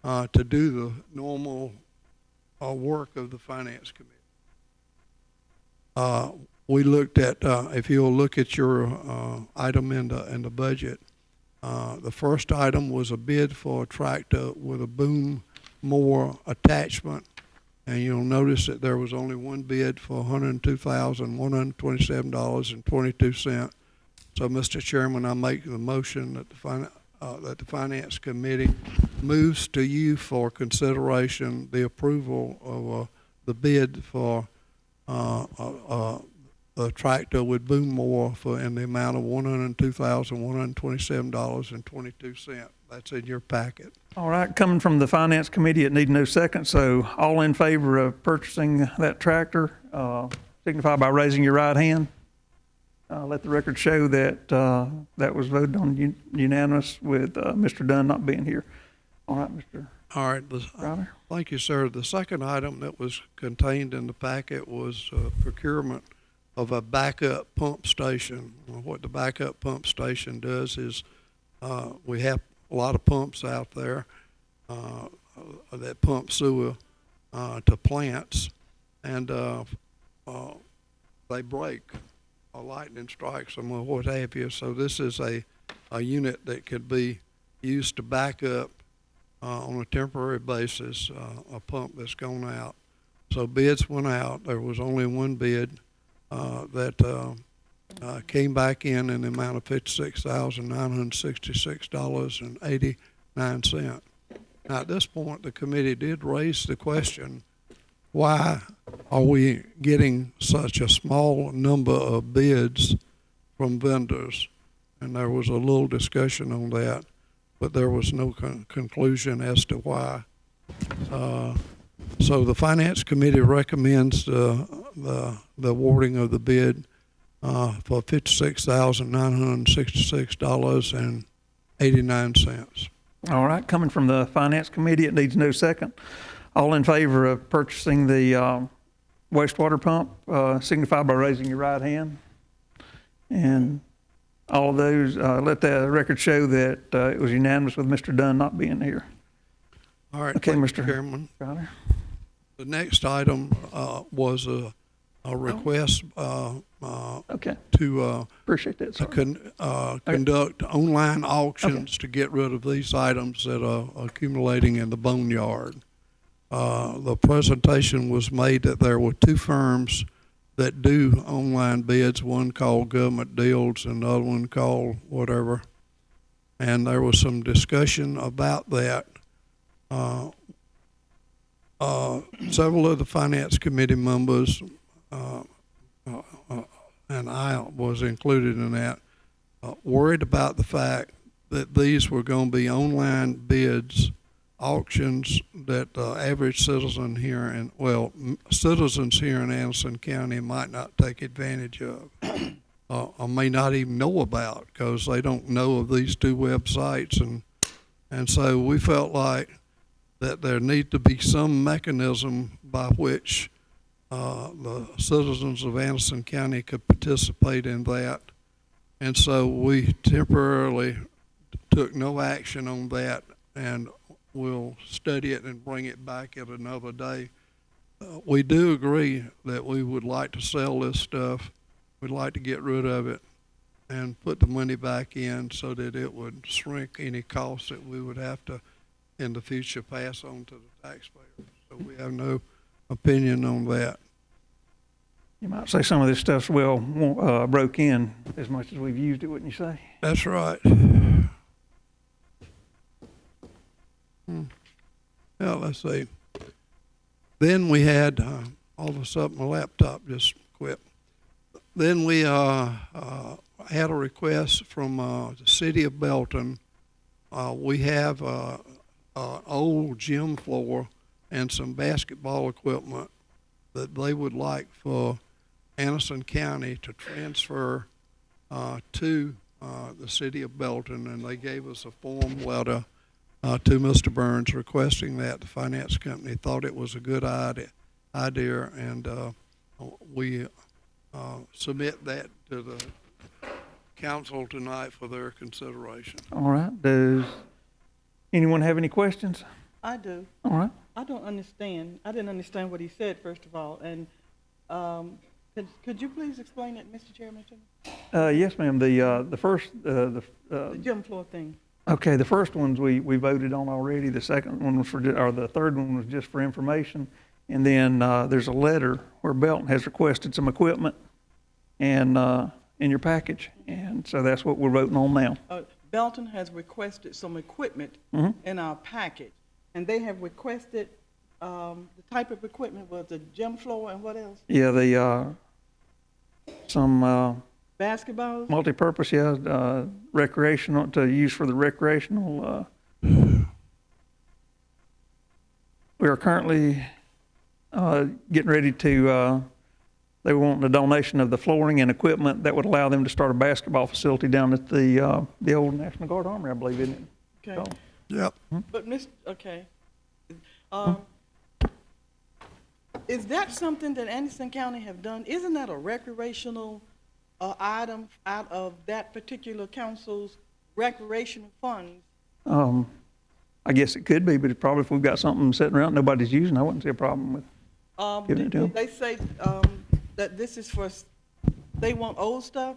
to do the normal work of the Finance Committee. We looked at, if you'll look at your item in the budget, the first item was a bid for a tractor with a boom mower attachment, and you'll notice that there was only one bid for $102,127.22. So, Mr. Chairman, I make the motion that the Finance Committee moves to you for consideration the approval of the bid for a tractor with boom mower in the amount of $102,127.22. That's in your packet. All right, coming from the Finance Committee, it needs no second, so all in favor of purchasing that tractor, signify by raising your right hand. Let the record show that that was voted on unanimous with Mr. Dunn not being here. All right, Mr. All right. Ryder. Thank you, sir. The second item that was contained in the packet was procurement of a backup pump station. Well, what the backup pump station does is we have a lot of pumps out there that pump sewer to plants, and they break. A lightning strikes them or what have you. So this is a unit that could be used to back up on a temporary basis a pump that's gone out. So bids went out. There was only one bid that came back in the amount of $56,966.89. Now at this point, the committee did raise the question, why are we getting such a small number of bids from vendors? And there was a little discussion on that, but there was no conclusion as to why. So the Finance Committee recommends the awarding of the bid for $56,966.89. All right, coming from the Finance Committee, it needs no second. All in favor of purchasing the wastewater pump, signify by raising your right hand. And all of those, let the record show that it was unanimous with Mr. Dunn not being here. All right, Okay, thank Mr. you, Chairman. Ryder. The next item was a request Okay, to appreciate that, sir. conduct online auctions to get rid of these items that are accumulating in the boneyard. The presentation was made that there were 2 firms that do online bids, one called Government Deals and the other one called whatever. And there was some discussion about that. Several of the Finance Committee members, and I was included in that, worried about the fact that these were going to be online bids, auctions that the average citizen here citizens here in Anderson County might not take advantage of, or may not even know about, because they don't know of these 2 websites, and so we felt like that there needs to be some mechanism by which the citizens of Anderson County could participate in that. And so we temporarily took no action on that, and we'll study it and bring it back at another day. We do agree that we would like to sell this stuff. We'd like to get rid of it and put the money back in so that it would shrink any costs that we would have to in the future pass on to the taxpayer. So we have no opinion on that. You might say some of this stuff's well broke in as much as we've used it, wouldn't you say? That's right. Well, let's see. Then we had, all of a sudden my laptop just quit. Then we had a request from the city of Belton. We have an old gym floor and some basketball equipment that they would like for Anderson County to transfer to the city of Belton, and they gave us a form letter to Mr. Burns requesting that. The finance company thought it was a good idea, and we submit that to the council tonight for their consideration. All right. Does anyone have any questions? I do. All right. I don't understand. I didn't understand what he said, first of all. And could you please explain it, Mr. Chairman, to me? Yes, ma'am. The first, The gym floor thing. okay, the first ones we voted on already. The second one was or the third one was just for information. And then there's a letter where Belton has requested some equipment and in your package. And so that's what we're voting on now. Belton has requested some equipment in our package, and they have requested the type of equipment was the gym floor and what else? Yeah, some Basketballs? multi-purpose, recreational, to use for the recreational. We are currently getting ready to, they were wanting a donation of the flooring and equipment that would allow them to start a basketball facility down at the old National Guard Armory, I believe, isn't it? Okay. Yep. But okay. Is that something that Anderson County have done? Isn't that a recreational item out of that particular council's recreational funds? I guess it could be, but probably if we've got something sitting around nobody's using, I wouldn't see a problem with giving it to them. They say that this is for, they want old stuff?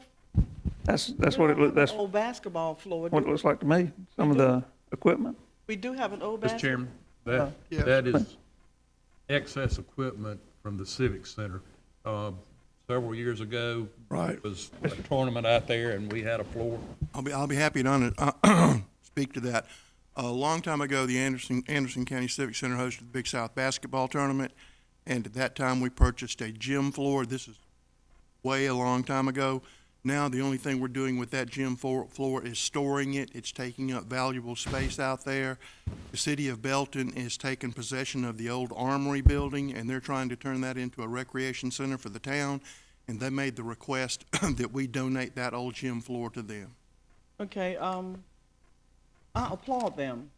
That's what it looks. That's Old basketball floor. what it looks like to me. Some of the equipment. We do have an old Mr. basketball. Chairman, that is excess equipment from the Civic Center. Several years ago, Right. it was a tournament out there, and we had a floor. I'll be happy to speak to that. A long time ago, the Anderson County Civic Center hosted the Big South basketball tournament, and at that time we purchased a gym floor. This is way a long time ago. Now the only thing we're doing with that gym floor is storing it. It's taking up valuable space out there. The city of Belton is taking possession of the old Armory building, and they're trying to turn that into a recreation center for the town, and they made the request that we donate that old gym floor to them. Okay, I applaud them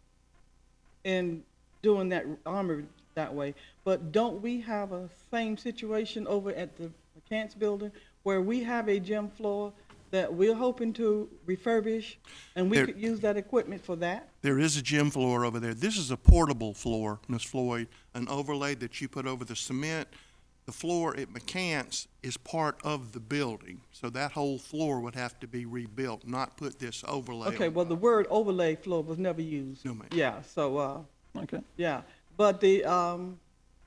in doing that armory that way, but don't we have a same situation over at the McCants building where we have a gym floor that we're hoping to refurbish, and we could use that equipment for that? There is a gym floor over there. This is a portable floor, Ms. Floyd, an overlay that you put over the cement. The floor at McCants is part of the building, so that whole floor would have to be rebuilt, not put this overlay Okay, on. well, the word overlay floor was never used. No, ma'am. Yeah, so, Okay. yeah, but the,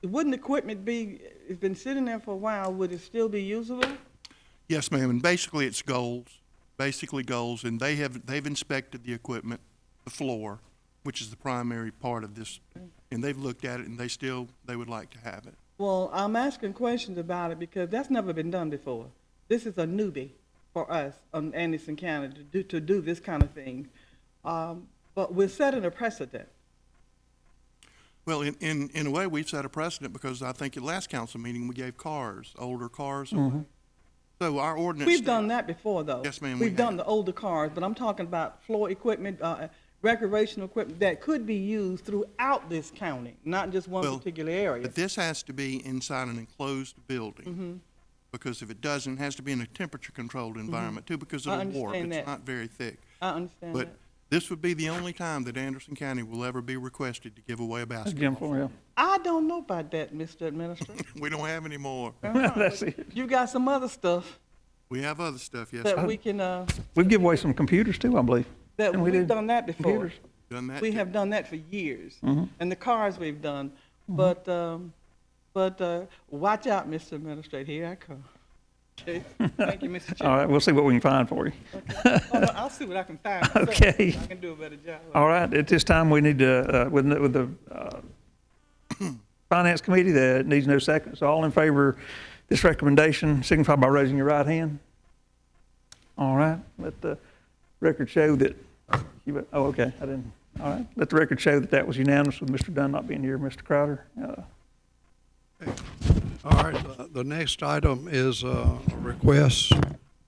wouldn't equipment be, it's been sitting there for a while, would it still be usable? Yes, ma'am, and basically it's goals, and they've inspected the equipment, the floor, which is the primary part of this, and they've looked at it, and they would like to have it. Well, I'm asking questions about it because that's never been done before. This is a newbie for us on Anderson County to do this kind of thing. But we're setting a precedent. Well, in a way, we've set a precedent because I think at last council meeting, we gave cars, older cars away. So our ordinance. We've done that before, though. Yes, ma'am, We've we done have. the older cars, but I'm talking about floor equipment, recreational equipment that could be used throughout this county, not just one Well, particular area. But this has to be inside an enclosed building. Mm-hmm. Because if it doesn't, it has to be in a temperature-controlled environment too, because I it'll warp. understand It's that. not very thick. I understand But that. this would be the only time that Anderson County will ever be requested to give away a That's basketball. Jim for you. I don't know about that, Mr. Administrator. We don't have any more. That's it. You got some other stuff We have other stuff, yes, that sir. we can, We've given away some computers too, I believe. that And we we've did done that before. computers. Done that We too. have done that for years. Mm-hmm. And the cars we've done. But watch out, Mr. Administrator, here I come. Okay? Thank you, Mr. All Chairman. right, we'll see what we can find for you. Oh, no, I'll see what I can find. myself. Okay. I can do a better job. All right, at this time, we need to, with the Finance Committee, that needs no second. So all in favor of this recommendation, signify by raising your right hand. All right, let the record show that, oh, okay, I didn't, all right. Let the record show that that was unanimous with Mr. Dunn not being here, Mr. Crowder. All right, the next item is a request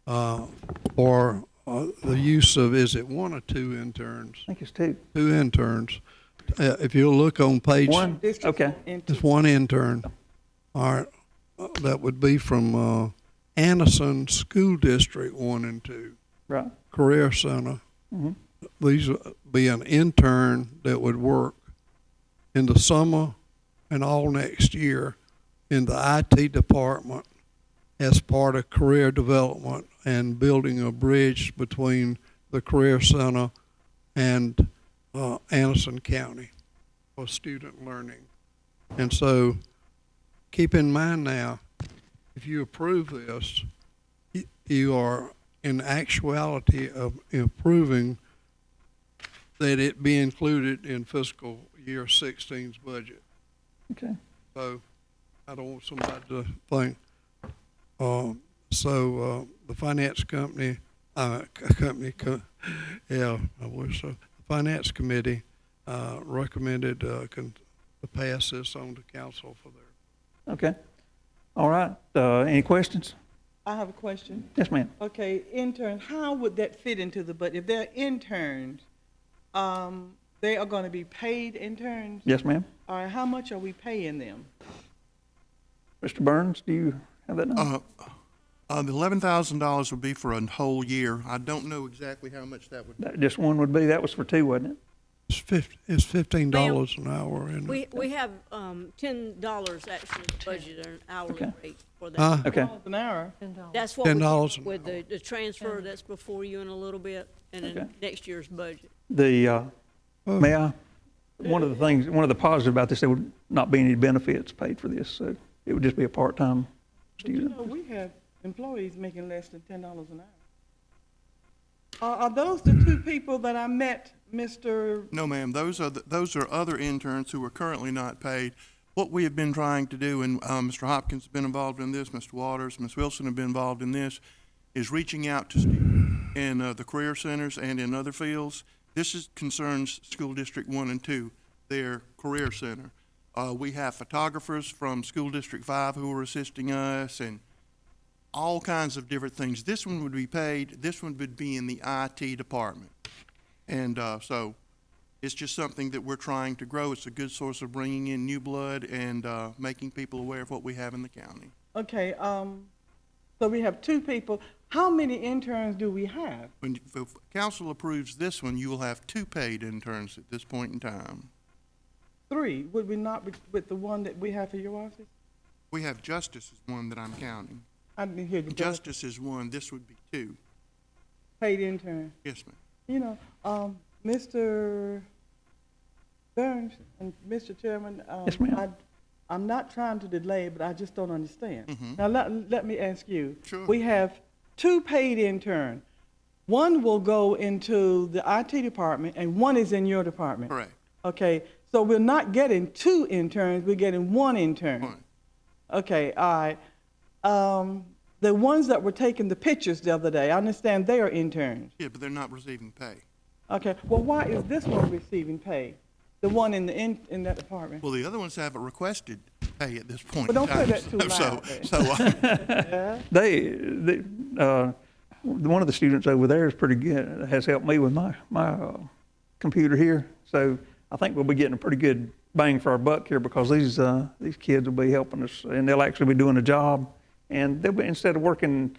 for the use of, is it one or two interns? I think it's two. Two interns. If you'll look on page. One? District Okay. into- Just one intern. All right, that would be from Anderson School District 1 and 2, Right. Career Center. Mhm. These would be an intern that would work in the summer and all next year in the IT department as part of career development and building a bridge between the Career Center and Anderson County for student learning. And so keep in mind now, if you approve this, you are in actuality of approving that it be included in fiscal year 16's budget. Okay. So I don't want somebody to think. The finance company, yeah, I wish so. The finance committee recommended to pass this on to council for their. Okay. All right. Any questions? I have a question. Yes, ma'am. Okay, interns, how would that fit into the budget? If they're interns, they are going to be paid interns? Yes, ma'am. All right, how much are we paying them? Mr. Burns, do you have that number? The $11,000 would be for a whole year. I don't know exactly how much that would be. That just one would be, that was for two, wasn't it? It's $15 an hour, isn't it? We have $10 actually budgeted an hourly Okay. rate for that. Okay. An hour? That's what we $10 did an with the transfer that's before you in a little bit, and Okay. then next year's budget. The, may I? One of the positives about this, there would not be any benefits paid for this, so it would just be a part-time But you student. know, we have employees making less than $10 an hour. Are those the two people that I met, Mr.? No, ma'am, those are other interns who are currently not paid. What we have been trying to do, and Mr. Hopkins has been involved in this, Mr. Waters, Ms. Wilson have been involved in this, is reaching out to students in the career centers and in other fields. This concerns School District 1 and 2, their career center. We have photographers from School District 5 who are assisting us, and all kinds of different things. This one would be paid. This one would be in the IT department. And so it's just something that we're trying to grow. It's a good source of bringing in new blood and making people aware of what we have in the county. Okay, so we have two people. How many interns do we have? If council approves this one, you will have 2 paid interns at this point in time. 3. Would we not be with the one that we have for your office? We have Justice is one that I'm counting. I didn't hear the Justice is one. This would be 2. paid intern. Yes, ma'am. You know, Mr. Burns and Mr. Chairman, Yes, ma'am. I'm not trying to delay, but I just don't understand. Mhm. Now, let me ask you. Sure. We have 2 paid intern. One will go into the IT department, and one is in your department. Correct. Okay, so we're not getting 2 interns, we're getting 1 intern. Fine. Okay, all right. The ones that were taking the pictures the other day, I understand they are interns. Yeah, but they're not receiving pay. Okay, well, why is this one receiving pay? The one in that department? Well, the other ones haven't requested pay at this point But in don't say time. that too loud, One of the students over there is pretty good, has helped me with my computer here. So I think we'll be getting a pretty good bang for our buck here, because these kids will be helping us, and they'll actually be doing a job. And they'll be, instead of working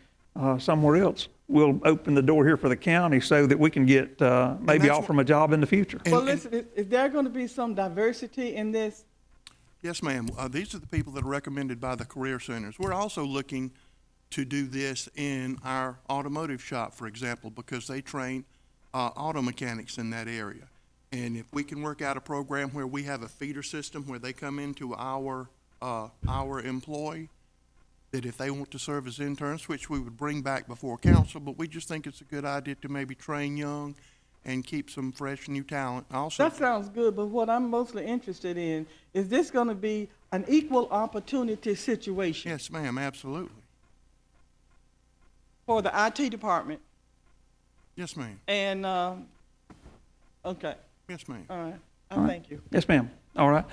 somewhere else, we'll open the door here for the county so that we can get, maybe offer them a job in the future. Well, listen, is there going to be some diversity in this? Yes, ma'am. These are the people that are recommended by the career centers. We're also looking to do this in our automotive shop, for example, because they train auto mechanics in that area. And if we can work out a program where we have a feeder system where they come into our employee, that if they want to serve as interns, which we would bring back before council, but we just think it's a good idea to maybe train young and keep some fresh new talent. Also, That sounds good, but what I'm mostly interested in, is this going to be an equal opportunity situation yes, ma'am, absolutely. for the IT department? Yes, ma'am. And, okay, Yes, ma'am. all right, All right. thank you. Yes, ma'am. All right.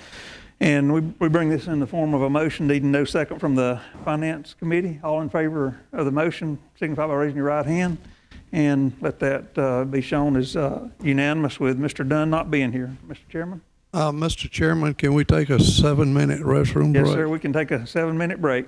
And we bring this in the form of a motion, needing no second from the Finance Committee. All in favor of the motion, signify by raising your right hand. And let that be shown as unanimous with Mr. Dunn not being here. Mr. Chairman? Mr. Chairman, can we take a 7-minute restroom break? Yes, sir. We can take a 7-minute break.